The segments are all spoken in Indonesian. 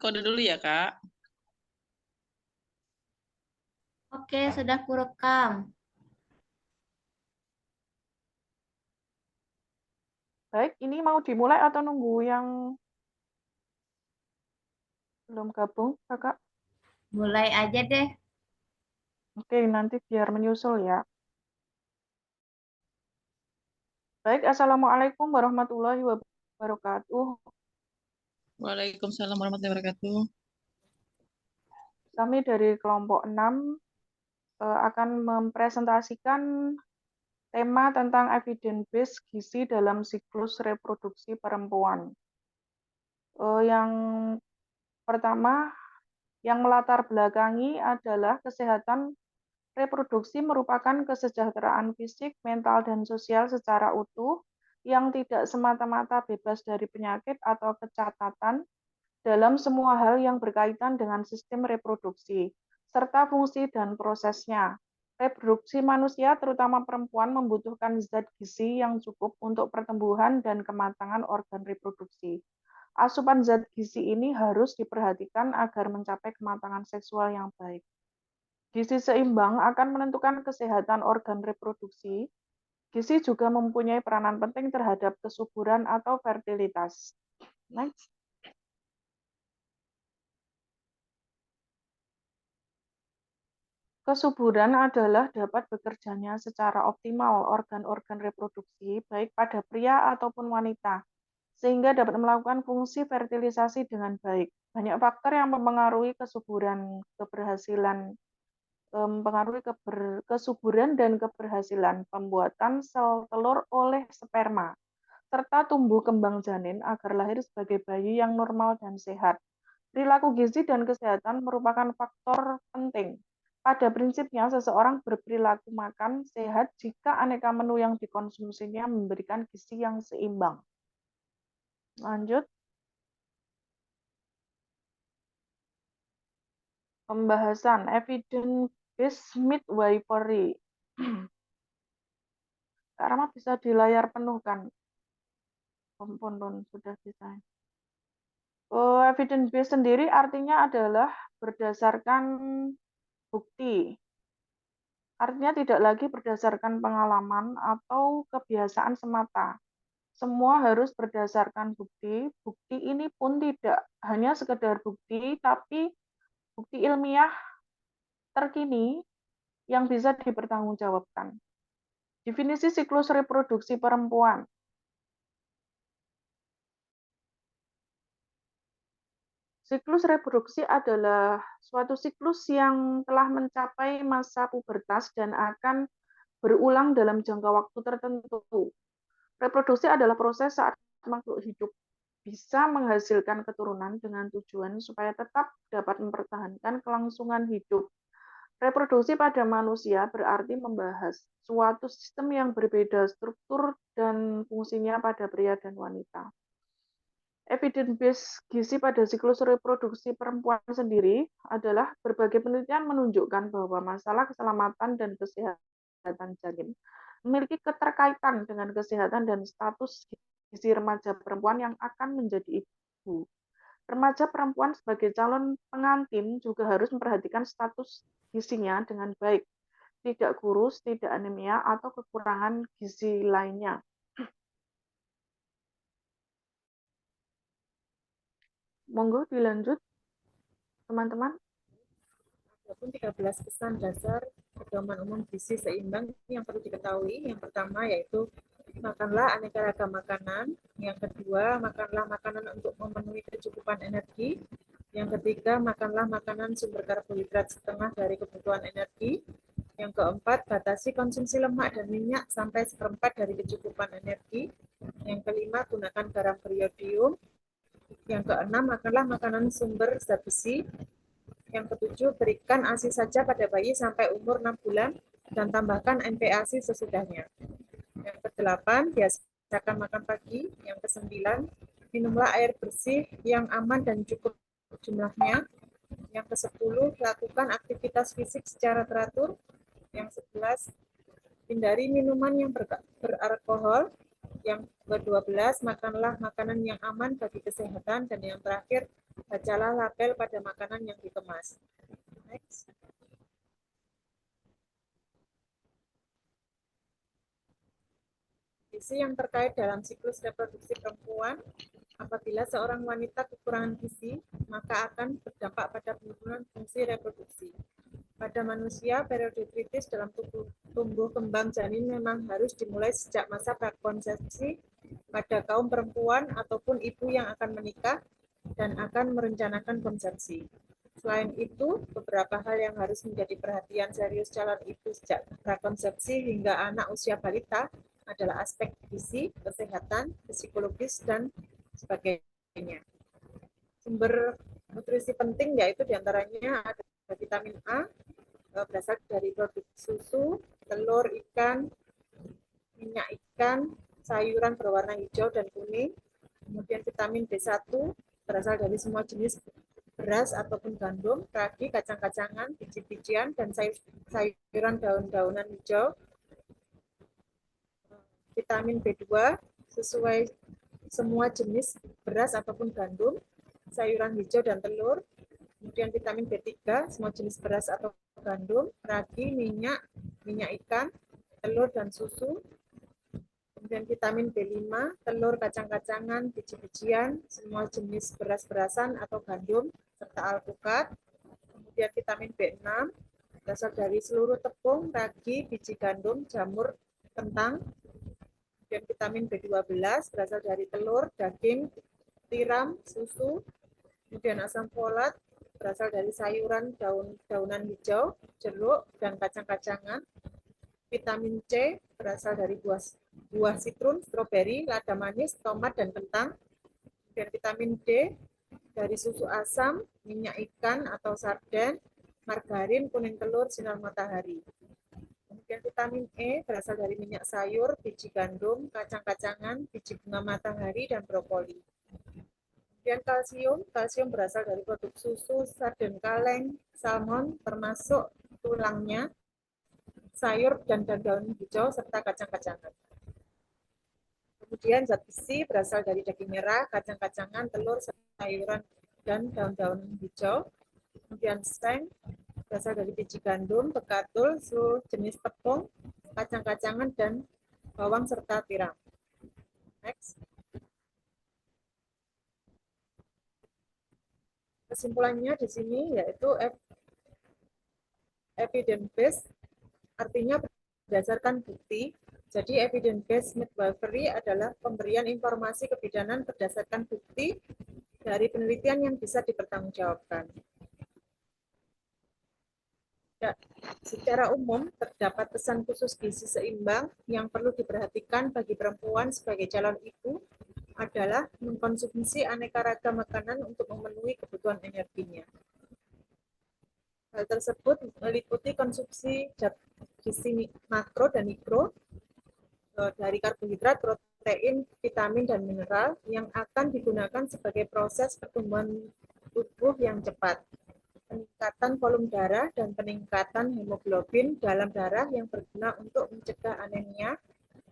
Kode dulu ya, Kak. Oke, sudah kurekam. Baik, ini mau dimulai atau nunggu yang belum gabung, Kakak? Mulai aja deh. Oke, nanti biar menyusul ya. Baik, Assalamualaikum warahmatullahi wabarakatuh. Waalaikumsalam warahmatullahi wabarakatuh. Kami dari kelompok 6 akan mempresentasikan tema tentang evidence-based gizi dalam siklus reproduksi perempuan. Yang pertama, yang melatar belakangi adalah kesehatan reproduksi merupakan kesejahteraan fisik, mental, dan sosial secara utuh yang tidak semata-mata bebas dari penyakit atau kecacatan dalam semua hal yang berkaitan dengan sistem reproduksi, serta fungsi dan prosesnya. Reproduksi manusia, terutama perempuan, membutuhkan zat gizi yang cukup untuk pertumbuhan dan kematangan organ reproduksi. Asupan zat gizi ini harus diperhatikan agar mencapai kematangan seksual yang baik. Gizi seimbang akan menentukan kesehatan organ reproduksi. Gizi juga mempunyai peranan penting terhadap kesuburan atau fertilitas. Next. Kesuburan adalah dapat bekerjanya secara optimal organ-organ reproduksi, baik pada pria ataupun wanita, sehingga dapat melakukan fungsi fertilisasi dengan baik. Banyak faktor yang mempengaruhi kesuburan, kesuburan dan keberhasilan pembuatan sel telur oleh sperma, serta tumbuh kembang janin agar lahir sebagai bayi yang normal dan sehat. Perilaku gizi dan kesehatan merupakan faktor penting. Pada prinsipnya, seseorang berperilaku makan sehat jika aneka menu yang dikonsumsinya memberikan gizi yang seimbang. Lanjut. Pembahasan evidence-based midwifery. Kak Rama bisa di layar penuh kan? Sudah bisa. Evidence-based sendiri artinya adalah berdasarkan bukti. Artinya tidak lagi berdasarkan pengalaman atau kebiasaan semata. Semua harus berdasarkan bukti. Bukti ini pun tidak hanya sekedar bukti, tapi bukti ilmiah terkini yang bisa dipertanggungjawabkan. Definisi siklus reproduksi perempuan. Siklus reproduksi adalah suatu siklus yang telah mencapai masa pubertas dan akan berulang dalam jangka waktu tertentu. Reproduksi adalah proses saat makhluk hidup bisa menghasilkan keturunan dengan tujuan supaya tetap dapat mempertahankan kelangsungan hidup. Reproduksi pada manusia berarti membahas suatu sistem yang berbeda struktur dan fungsinya pada pria dan wanita. Evidence-based gizi pada siklus reproduksi perempuan sendiri adalah berbagai penelitian menunjukkan bahwa masalah keselamatan dan kesehatan janin memiliki keterkaitan dengan kesehatan dan status gizi remaja perempuan yang akan menjadi ibu. Remaja perempuan sebagai calon pengantin juga harus memperhatikan status gizinya dengan baik, tidak kurus, tidak anemia, atau kekurangan gizi lainnya. Monggo dilanjut, teman-teman. Adapun 13 pesan dasar pedoman umum gizi seimbang yang perlu diketahui. Yang pertama yaitu makanlah aneka ragam makanan. Yang kedua, makanlah makanan untuk memenuhi kecukupan energi. Yang ketiga, makanlah makanan sumber karbohidrat setengah dari kebutuhan energi. Yang keempat, batasi konsumsi lemak dan minyak sampai seperempat dari kecukupan energi. Yang kelima, gunakan garam beriodium. Yang keenam, makanlah makanan sumber zat besi. Yang ketujuh, berikan ASI saja pada bayi sampai umur 6 bulan dan tambahkan NPASI sesudahnya. Yang kedelapan, biasakan makan pagi. Yang kesembilan, minumlah air bersih yang aman dan cukup jumlahnya. Yang kesepuluh, lakukan aktivitas fisik secara teratur. Yang 11, hindari minuman yang beralkohol. Yang ke-12, makanlah makanan yang aman bagi kesehatan. Dan yang terakhir, Bacalah label pada makanan yang dikemas. Next. Gizi yang terkait dalam siklus reproduksi perempuan. Apabila seorang wanita kekurangan gizi, maka akan berdampak pada penurunan fungsi reproduksi. Pada manusia, periode kritis dalam tumbuh kembang janin memang harus dimulai sejak masa prakonsepsi pada kaum perempuan ataupun ibu yang akan menikah dan akan merencanakan konsepsi. Selain itu, beberapa hal yang harus menjadi perhatian serius calon ibu sejak prakonsepsi hingga anak usia balita adalah aspek gizi, kesehatan, psikologis, dan sebagainya. Sumber nutrisi penting yaitu diantaranya ada vitamin A, berasal dari produk susu, telur, ikan, minyak ikan, sayuran berwarna hijau dan kuning. Kemudian vitamin B1 berasal dari semua jenis beras ataupun gandum, ragi, kacang-kacangan, biji-bijian, dan sayuran daun-daunan hijau. Vitamin B2 sesuai semua jenis beras ataupun gandum, sayuran hijau dan telur. Kemudian vitamin B3, semua jenis beras atau gandum, ragi, minyak ikan, telur dan susu. Kemudian vitamin B5, telur, kacang-kacangan, biji-bijian, semua jenis beras-berasan atau gandum, serta alpukat. Kemudian vitamin B6, berasal dari seluruh tepung, ragi, biji gandum, jamur, kentang. Kemudian vitamin B12 berasal dari telur, daging, tiram, susu. Kemudian asam folat berasal dari sayuran daunan hijau, jeruk, dan kacang-kacangan. Vitamin C berasal dari buah sitrun, stroberi, lada manis, tomat, dan kentang. Kemudian vitamin D dari susu asam, minyak ikan atau sarden, margarin, kuning telur, sinar matahari. Kemudian vitamin E berasal dari minyak sayur, biji gandum, kacang-kacangan, biji bunga matahari, dan brokoli. Kemudian kalsium berasal dari produk susu, sarden kaleng, salmon, termasuk tulangnya, sayur dan daun hijau, serta kacang-kacangan. Kemudian zat besi berasal dari daging merah, kacang-kacangan, telur, sayuran, dan daun-daun hijau. Kemudian seng berasal dari biji gandum, bekatul, seluruh jenis tepung, kacang-kacangan, dan bawang serta tiram. Next. Kesimpulannya di sini yaitu evidence based, artinya berdasarkan bukti. Jadi evidence based midwifery adalah pemberian informasi kebidanan berdasarkan bukti dari penelitian yang bisa dipertanggungjawabkan. Ya, secara umum, terdapat pesan khusus gizi seimbang yang perlu diperhatikan bagi perempuan sebagai calon ibu adalah mengkonsumsi aneka ragam makanan untuk memenuhi kebutuhan energinya. Hal tersebut meliputi konsumsi zat gizi makro dan mikro dari karbohidrat, protein, vitamin, dan mineral yang akan digunakan sebagai proses pertumbuhan tubuh yang cepat, peningkatan volume darah, dan peningkatan hemoglobin dalam darah yang berguna untuk mencegah anemia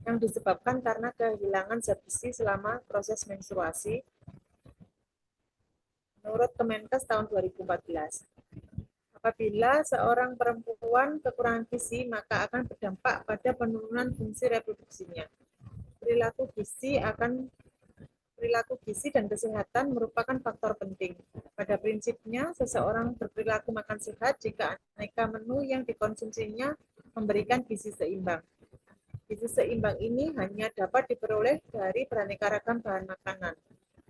yang disebabkan karena kehilangan zat gizi selama proses menstruasi menurut Kemenkes tahun 2014. Apabila seorang perempuan kekurangan gizi, maka akan berdampak pada penurunan fungsi reproduksinya. Perilaku gizi dan kesehatan merupakan faktor penting. Pada prinsipnya, seseorang berperilaku makan sehat jika aneka menu yang dikonsumsinya memberikan gizi seimbang. Gizi seimbang ini hanya dapat diperoleh dari beraneka ragam bahan makanan.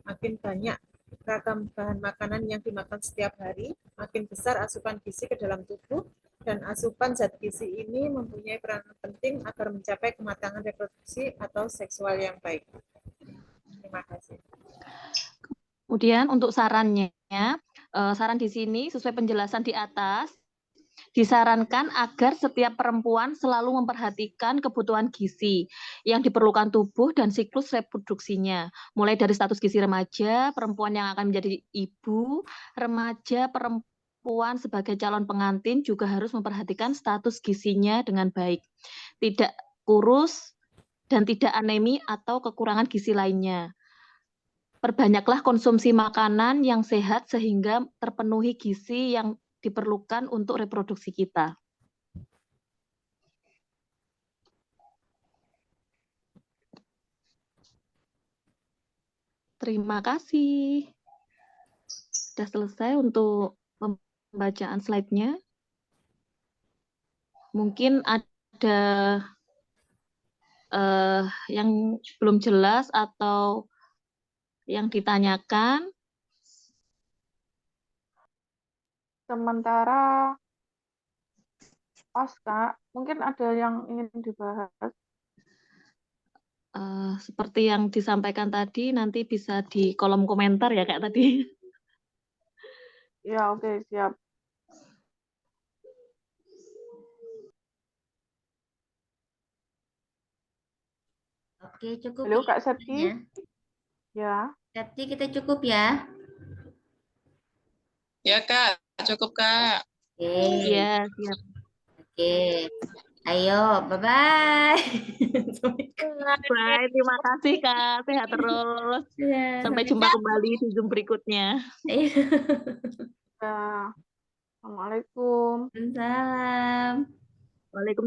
Makin banyak ragam bahan makanan yang dimakan setiap hari, makin besar asupan gizi ke dalam tubuh, dan asupan zat gizi ini mempunyai peran penting agar mencapai kematangan reproduksi atau seksual yang baik. Terima kasih. Kemudian untuk sarannya, saran di sini sesuai penjelasan di atas, disarankan agar setiap perempuan selalu memperhatikan kebutuhan gizi yang diperlukan tubuh dan siklus reproduksinya. Mulai dari status gizi remaja, perempuan yang akan menjadi ibu, remaja, perempuan sebagai calon pengantin juga harus memperhatikan status gizinya dengan baik. Tidak kurus dan tidak anemi atau kekurangan gizi lainnya. Perbanyaklah konsumsi makanan yang sehat sehingga terpenuhi gizi yang diperlukan untuk reproduksi kita. Terima kasih. Sudah selesai untuk pembacaan slide-nya. Mungkin ada yang belum jelas atau yang ditanyakan. Sementara pas, Kak, mungkin ada yang ingin dibahas. Seperti yang disampaikan tadi, nanti bisa di kolom komentar ya Kak tadi. Ya, oke, siap. Oke, cukup Halo, ya Kak Septi. ya. Ya, Septi, kita cukup ya. Ya, Kak. Cukup, Kak. Oke. Iya, siap. Oke. Ayo, bye-bye. Bye, terima kasih Kak. Sehat terus. Ya, Sampai jumpa kembali di Zoom berikutnya. ya. Assalamualaikum. Salam. Waalaikumsalam.